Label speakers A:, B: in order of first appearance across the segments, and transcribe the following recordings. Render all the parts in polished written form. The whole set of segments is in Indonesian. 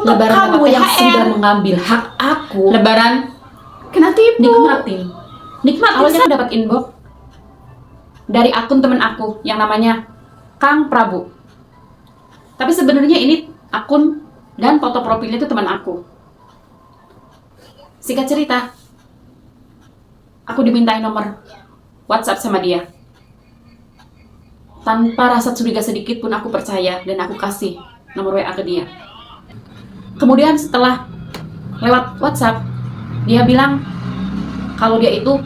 A: untuk
B: Lebaran
A: kamu
B: dapat
A: yang
B: THR.
A: sudah mengambil hak aku.
B: Lebaran
A: Kena tipu.
B: nikmatin. Awalnya aku dapat inbox dari akun temen aku yang namanya Kang Prabu. Tapi sebenarnya ini akun dan foto profilnya itu teman aku. Singkat cerita, aku dimintain nomor WhatsApp sama dia. Tanpa rasa curiga sedikit pun aku percaya dan aku kasih nomor WA ke dia. Kemudian setelah lewat WhatsApp, dia bilang kalau dia itu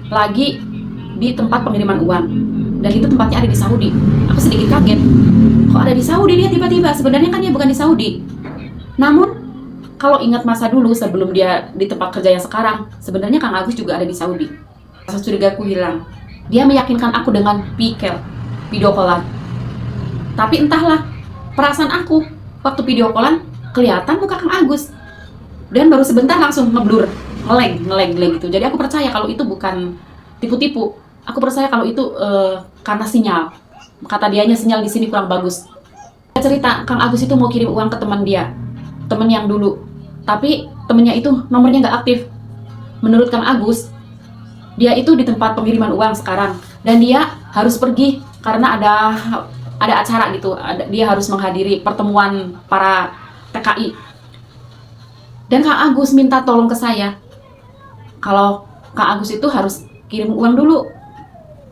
B: lagi di tempat pengiriman uang dan itu tempatnya ada di Saudi. Aku sedikit kaget, kok ada di Saudi dia tiba-tiba? Sebenarnya kan dia bukan di Saudi. Namun kalau ingat masa dulu sebelum dia di tempat kerja yang sekarang, sebenarnya Kang Agus juga ada di Saudi. Rasa curigaku hilang. Dia meyakinkan aku dengan video callan. Tapi entahlah, perasaan aku waktu video callan kelihatan muka Kang Agus. Dan baru sebentar langsung ngeblur, ngeleng gitu. Jadi aku percaya kalau itu bukan tipu-tipu. Aku percaya kalau itu karena sinyal. Kata dianya sinyal di sini kurang bagus. Dia cerita Kang Agus itu mau kirim uang ke teman dia, temen yang dulu. Tapi temennya itu nomornya nggak aktif. Menurut Kang Agus, dia itu di tempat pengiriman uang sekarang dan dia harus pergi karena ada acara gitu. Dia harus menghadiri pertemuan para TKI. Dan Kang Agus minta tolong ke saya, kalau Kang Agus itu harus kirim uang dulu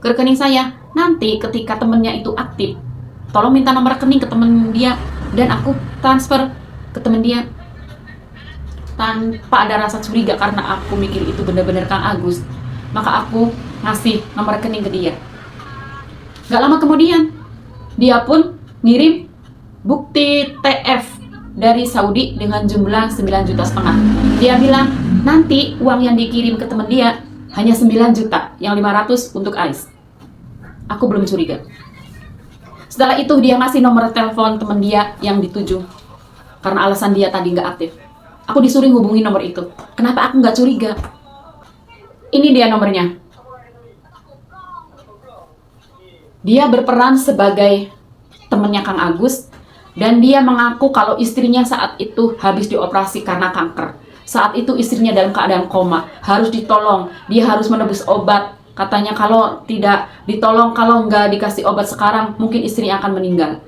B: ke rekening saya. Nanti ketika temennya itu aktif, tolong minta nomor rekening ke temen dia dan aku transfer ke temen dia. Tanpa ada rasa curiga karena aku mikir itu benar-benar Kang Agus, maka aku ngasih nomor rekening ke dia. Gak lama kemudian, dia pun ngirim bukti TF dari Saudi dengan jumlah 9,5 juta. Dia bilang nanti uang yang dikirim ke teman dia hanya 9 juta, yang 500 untuk AIS. Aku belum curiga. Setelah itu dia ngasih nomor telepon teman dia yang dituju karena alasan dia tadi nggak aktif. Aku disuruh hubungi nomor itu. Kenapa aku nggak curiga? Ini dia nomornya. Dia berperan sebagai temannya Kang Agus. Dan dia mengaku kalau istrinya saat itu habis dioperasi karena kanker. Saat itu istrinya dalam keadaan koma, harus ditolong. Dia harus menebus obat. Katanya kalau tidak ditolong, kalau nggak dikasih obat sekarang, mungkin istrinya akan meninggal.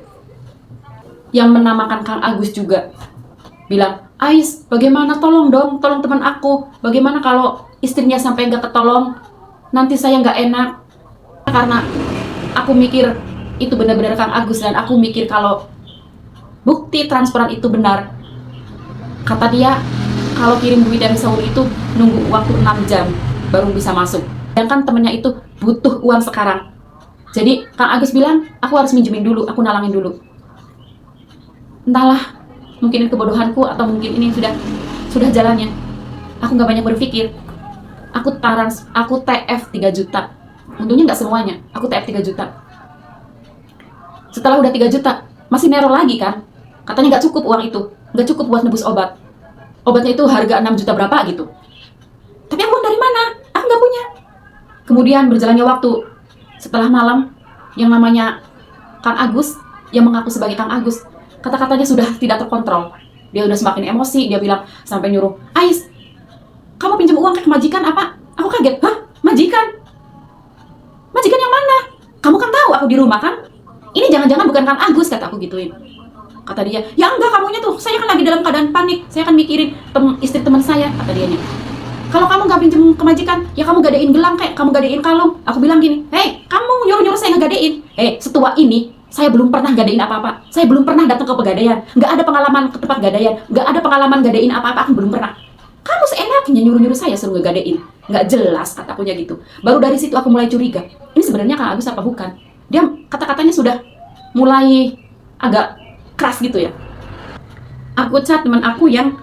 B: Yang menamakan Kang Agus juga bilang, Ais, bagaimana tolong dong, tolong teman aku. Bagaimana kalau istrinya sampai nggak ketolong, nanti saya nggak enak. Karena aku mikir itu benar-benar Kang Agus dan aku mikir kalau bukti transferan itu benar. Kata dia, kalau kirim duit dari Saudi itu nunggu waktu 6 jam baru bisa masuk. Sedangkan temennya itu butuh uang sekarang. Jadi Kang Agus bilang, aku harus minjemin dulu, aku nalangin dulu. Entahlah, mungkin ini kebodohanku atau mungkin ini sudah jalannya. Aku nggak banyak berpikir. Aku TF 3 juta. Untungnya nggak semuanya, aku TF 3 juta. Setelah udah 3 juta, masih neror lagi kan? Katanya nggak cukup uang itu, nggak cukup buat nebus obat. Obatnya itu harga 6 juta berapa gitu. Tapi aku uang dari mana? Aku nggak punya. Kemudian berjalannya waktu, setelah malam, yang namanya Kang Agus, yang mengaku sebagai Kang Agus, kata-katanya sudah tidak terkontrol. Dia udah semakin emosi, dia bilang sampai nyuruh, Ais, kamu pinjam uang ke majikan apa? Aku kaget, hah? Majikan? Majikan yang mana? Kamu kan tahu aku di rumah kan? Ini jangan-jangan bukan Kang Agus, kata aku gituin. Kata dia, ya enggak, kamunya tuh, saya kan lagi dalam keadaan panik, saya kan mikirin istri teman saya, kata dianya. Kalau kamu nggak pinjem ke majikan, ya kamu gadein gelang kayak, kamu gadein kalung. Aku bilang gini, hei, kamu nyuruh-nyuruh saya ngegadein. Setua ini, saya belum pernah gadein apa-apa. Saya belum pernah datang ke pegadaian, nggak ada pengalaman ke tempat gadaian, nggak ada pengalaman gadein apa-apa, aku belum pernah. Kamu seenaknya nyuruh-nyuruh saya suruh ngegadein, nggak jelas, katakunya gitu. Baru dari situ aku mulai curiga, ini sebenarnya Kang Agus apa bukan? Dia kata-katanya sudah mulai agak keras gitu ya. Aku chat teman aku yang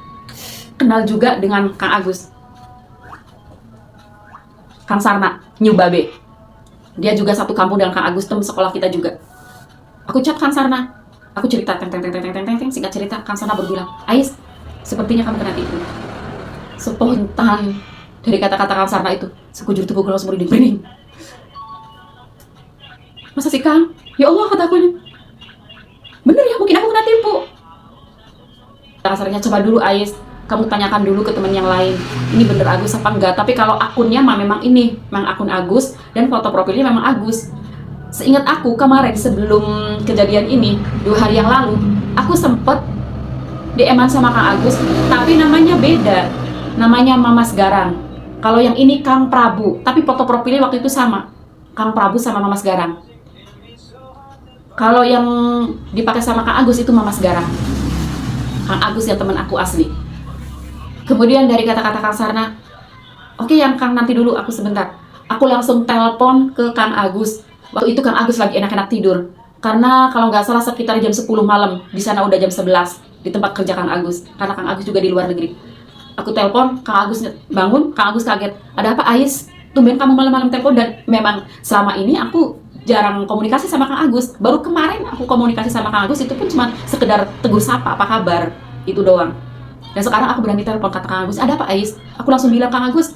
B: kenal juga dengan Kang Agus, Kang Sarna, New Babe. Dia juga satu kampung dengan Kang Agus, teman sekolah kita juga. Aku chat Kang Sarna, aku cerita, singkat cerita, Kang Sarna baru bilang, Ais, sepertinya kamu kena tipu. Spontan dari kata-kata Kang Sarna itu, sekujur tubuhku langsung merinding. Masa sih Kang? Ya Allah, kata aku, bener ya, mungkin aku kena tipu. kasarnya, coba dulu Ais, kamu tanyakan dulu ke teman yang lain, ini bener Agus apa enggak. Tapi kalau akunnya memang ini, memang akun Agus, dan foto profilnya memang Agus. Seingat aku kemarin sebelum kejadian ini, 2 hari yang lalu, aku sempet DM-an sama Kang Agus, tapi namanya beda, namanya Mamas Garang. Kalau yang ini Kang Prabu, tapi foto profilnya waktu itu sama, Kang Prabu sama Mamas Garang. Kalau yang dipakai sama Kang Agus itu Mamas Garang. Kang Agus yang teman aku asli. Kemudian dari kata-kata Kang Sarna, oke yang Kang nanti dulu, aku sebentar. Aku langsung telepon ke Kang Agus. Waktu itu Kang Agus lagi enak-enak tidur. Karena kalau nggak salah sekitar jam 10 malam, di sana udah jam 11 di tempat kerja Kang Agus. Karena Kang Agus juga di luar negeri. Aku telepon, Kang Agus bangun, Kang Agus kaget. Ada apa Ais? Tumben kamu malam-malam telepon. Dan memang selama ini aku jarang komunikasi sama Kang Agus. Baru kemarin aku komunikasi sama Kang Agus, itu pun cuma sekedar tegur sapa, apa kabar, itu doang. Dan sekarang aku berani telepon, kata Kang Agus, ada apa Ais? Aku langsung bilang, Kang Agus,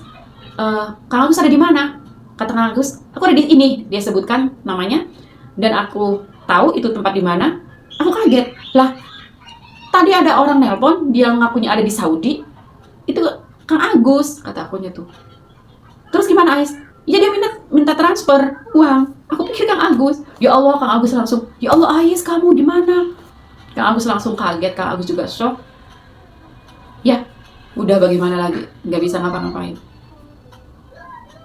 B: Kang Agus ada di mana? Kata Kang Agus, aku ada di ini. Dia sebutkan namanya, dan aku tahu itu tempat di mana. Aku kaget, lah tadi ada orang nelpon, dia ngakunya ada di Saudi. Itu Kang Agus, kata akunya tuh. Terus gimana Ais? Ya dia minta transfer uang. Aku pikir Kang Agus. Ya Allah, Kang Agus langsung, ya Allah Ais, kamu di mana? Kang Agus langsung kaget, Kang Agus juga shock. Ya, udah bagaimana lagi? Nggak bisa ngapa-ngapain.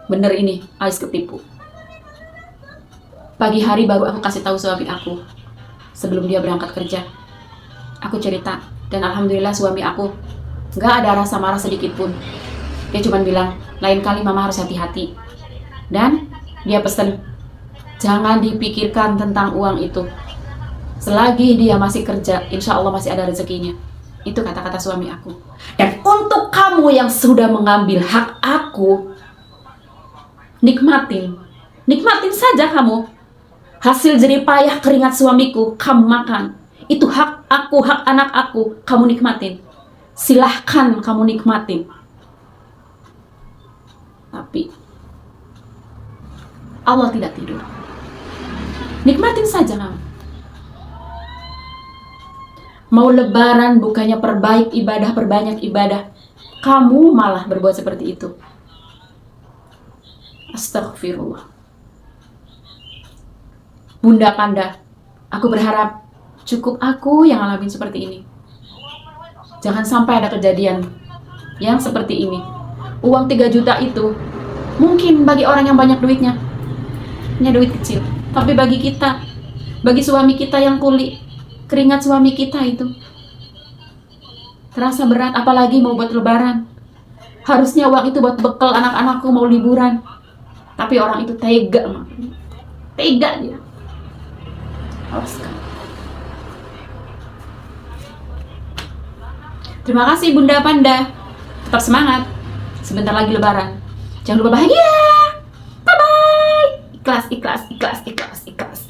B: Bener ini, Ais ketipu. Pagi hari baru aku kasih tahu suami aku sebelum dia berangkat kerja. Aku cerita, dan alhamdulillah suami aku nggak ada rasa marah sedikit pun. Dia cuma bilang, lain kali mama harus hati-hati. Dan dia pesen, jangan dipikirkan tentang uang itu. Selagi dia masih kerja, insya Allah masih ada rezekinya. Itu kata-kata suami aku. Dan untuk kamu yang sudah mengambil hak aku, nikmatin saja kamu. Hasil jerih payah keringat suamiku, kamu makan. Itu hak aku, hak anak aku, kamu nikmatin. Silahkan kamu nikmatin. Tapi Allah tidak tidur. Nikmatin saja kamu. Mau lebaran bukannya perbaik ibadah, perbanyak ibadah, kamu malah berbuat seperti itu. Astagfirullah. Bunda Panda, aku berharap cukup aku yang ngalamin seperti ini. Jangan sampai ada kejadian yang seperti ini. Uang 3 juta itu mungkin bagi orang yang banyak duitnya, ini duit kecil. Tapi bagi kita, bagi suami kita yang kuli, keringat suami kita itu terasa berat, apalagi mau buat lebaran. Harusnya uang itu buat bekal anak-anakku mau liburan. Tapi orang itu tega, tega dia. Awas kan. Terima kasih Bunda Panda. Tetap semangat. Sebentar lagi lebaran. Jangan lupa bahagia. Bye bye. Ikhlas, ikhlas, ikhlas, ikhlas, ikhlas.